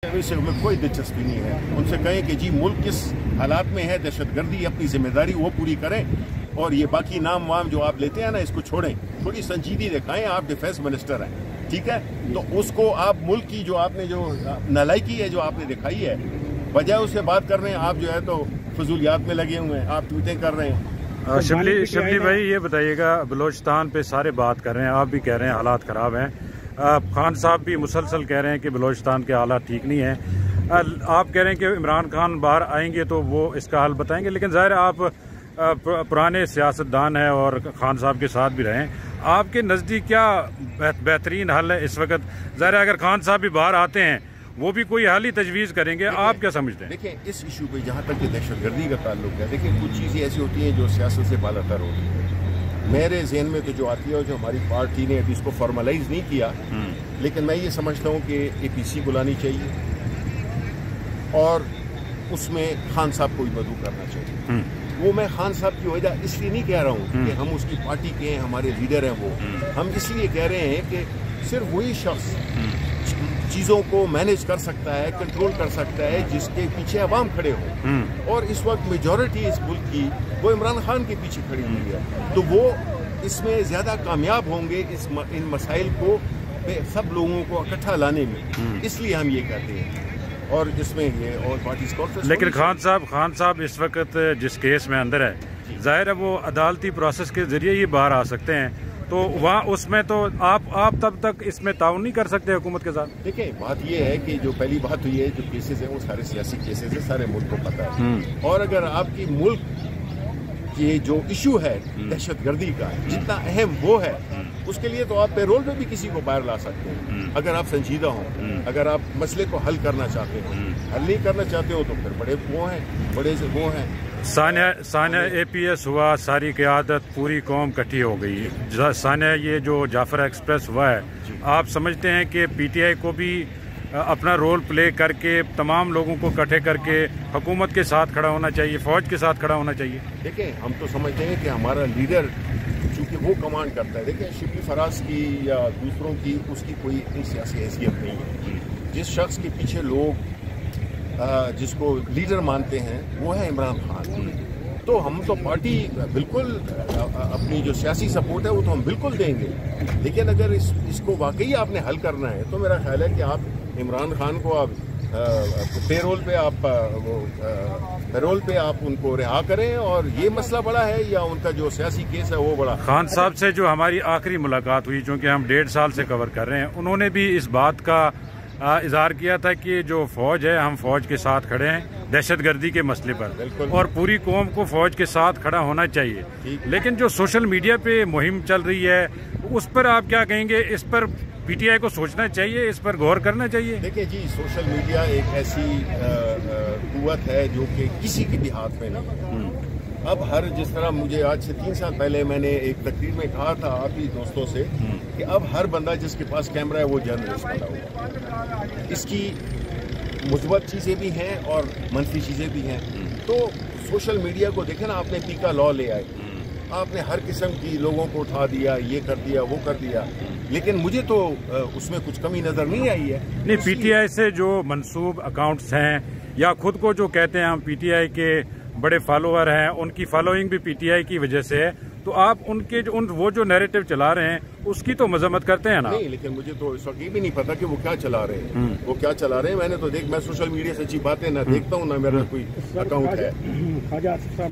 से हमें कोई दिलचस्पी नहीं है। उनसे कहें कि जी मुल्क किस हालात में है, दहशतगर्दी अपनी जिम्मेदारी वो पूरी करें और ये बाकी नाम वाम जो आप लेते हैं ना, इसको छोड़ें, थोड़ी संजीदगी दिखाएं। आप डिफेंस मिनिस्टर हैं, ठीक है, तो उसको आप मुल्क की जो आपने जो नालायकी है जो आपने दिखाई है, बजाय उससे बात कर रहे हैं आप जो है तो फजूलियात में लगे हुए हैं, आप ट्वीटें कर रहे हैं। शबली भाई ये बताइएगा, बलोचिस्तान पे सारे बात कर रहे हैं, आप भी कह रहे हैं हालात ख़राब हैं, खान साहब भी मुसलसल कह रहे हैं कि बलोचिस्तान के हालात ठीक नहीं हैं, आप कह रहे हैं कि इमरान खान बाहर आएंगे तो वो इसका हल बताएंगे, लेकिन ज़ाहिर आप पुराने सियासतदान हैं और खान साहब के साथ भी रहे हैं, आपके नज़दीक क्या बेहतरीन हल है इस वक्त? ज़ाहिर अगर खान साहब भी बाहर आते हैं वो भी कोई हाल ही तजवीज़ करेंगे, आप क्या समझते हैं? देखिए, इस इशू पे जहाँ तक कि दहशतगर्दी का ताल्लुक है, देखिए कुछ चीज़ें ऐसी होती हैं जो सियासत से बालातर होती है। मेरे जहन में तो जो आती है, जो हमारी पार्टी ने अभी इसको फॉर्मलाइज नहीं किया, लेकिन मैं ये समझता हूँ कि APC बुलानी चाहिए और उसमें खान साहब को भी मदऊ करना चाहिए। वो मैं खान साहब की वजह इसलिए नहीं कह रहा हूँ कि हम उसकी पार्टी के हैं, हमारे लीडर हैं, वो हम इसलिए कह रहे हैं कि सिर्फ वही शख्स चीज़ों को मैनेज कर सकता है, कंट्रोल कर सकता है, जिसके पीछे अवाम खड़े हों, और इस वक्त मेजॉरिटी इस मुल्क की वो इमरान खान के पीछे खड़ी हुई है, तो वो इसमें ज़्यादा कामयाब होंगे इन मसाइल को सब लोगों को इकट्ठा लाने में, इसलिए हम ये कहते हैं। और जिसमें ये और पार्टीज कॉन्फ्रेंस, लेकिन खान साहब इस वक्त जिस केस में अंदर है, जाहिर है वो अदालती प्रोसेस के जरिए ही बाहर आ सकते हैं, तो वहाँ उसमें तो आप तब तक इसमें ताउन नहीं कर सकते हुकूमत के साथ। देखिए, बात ये है कि जो पहली बात तो ये है, जो केसेस हैं वो सारे सियासी केसेस हैं, सारे मुल्क को पता है, और अगर आपकी मुल्क ये जो इशू है दहशतगर्दी का जितना अहम वो है, उसके लिए तो आप पेरोल पे भी किसी को बाहर ला सकते हैं, अगर आप संजीदा हों, अगर आप मसले को हल करना चाहते हो। हल नहीं करना चाहते हो तो फिर बड़े वो हैं। सानिया APS हुआ, सारी क़यादत पूरी कौम इकट्ठी हो गई। सानिया ये जो जाफर एक्सप्रेस हुआ है, आप समझते हैं कि PTI को भी अपना रोल प्ले करके तमाम लोगों को इकट्ठे करके हुकूमत के साथ खड़ा होना चाहिए, फौज के साथ खड़ा होना चाहिए? देखिए, हम तो समझते हैं कि हमारा लीडर चूँकि वो कमांड करता है, देखिए शिबली फराज की या दूसरों की उसकी कोई इतनी सियासी हैसियत नहीं है। जिस शख्स के पीछे लोग जिसको लीडर मानते हैं वो है इमरान खान, तो हम तो पार्टी बिल्कुल अपनी जो सियासी सपोर्ट है वो तो हम बिल्कुल देंगे, लेकिन अगर इसको वाकई आपने हल करना है तो मेरा ख्याल है कि आप इमरान खान को आप पेरोल पे आप उनको रिहा करें, और ये मसला बड़ा है या उनका जो सियासी केस है वो बड़ा। खान साहब से जो हमारी आखिरी मुलाकात हुई, चूँकि हम 1.5 साल से कवर कर रहे हैं, उन्होंने भी इस बात का इजहार किया था कि जो फौज है, हम फौज के साथ खड़े हैं दहशतगर्दी के मसले पर, और पूरी कौम को फौज के साथ खड़ा होना चाहिए। लेकिन जो सोशल मीडिया पे मुहिम चल रही है, उस पर आप क्या कहेंगे? इस पर PTI को सोचना चाहिए, इस पर गौर करना चाहिए? देखिए जी, सोशल मीडिया एक ऐसी कुव्वत है जो कि किसी के भी हाथ में नहीं। अब जिस तरह मुझे आज से 3 साल पहले मैंने एक तकरीर में कहा था आप ही दोस्तों से कि अब हर बंदा जिसके पास कैमरा है वो जर्नलिस्ट बना हुआ। इसकी मुस्बत चीज़ें भी हैं और मनफी चीज़ें भी हैं। तो सोशल मीडिया को देखें ना, आपने पीका लॉ ले आए, आपने हर किस्म की लोगों को उठा दिया, ये कर दिया, वो कर दिया, लेकिन मुझे तो उसमें कुछ कमी नज़र नहीं आई है। नहीं, PTI से जो मनसूब अकाउंट्स हैं या खुद को जो कहते हैं हम PTI के बड़े फॉलोअर हैं, उनकी फॉलोइंग भी PTI की वजह से है, तो आप उनके वो जो नैरेटिव चला रहे हैं उसकी तो मजम्मत करते हैं ना? नहीं, लेकिन मुझे तो इस वक्त ये भी नहीं पता कि वो क्या चला रहे हैं, वो क्या चला रहे हैं। मैं सोशल मीडिया से अच्छी बातें ना देखता हूँ, ना मेरा कोई अकाउंट है।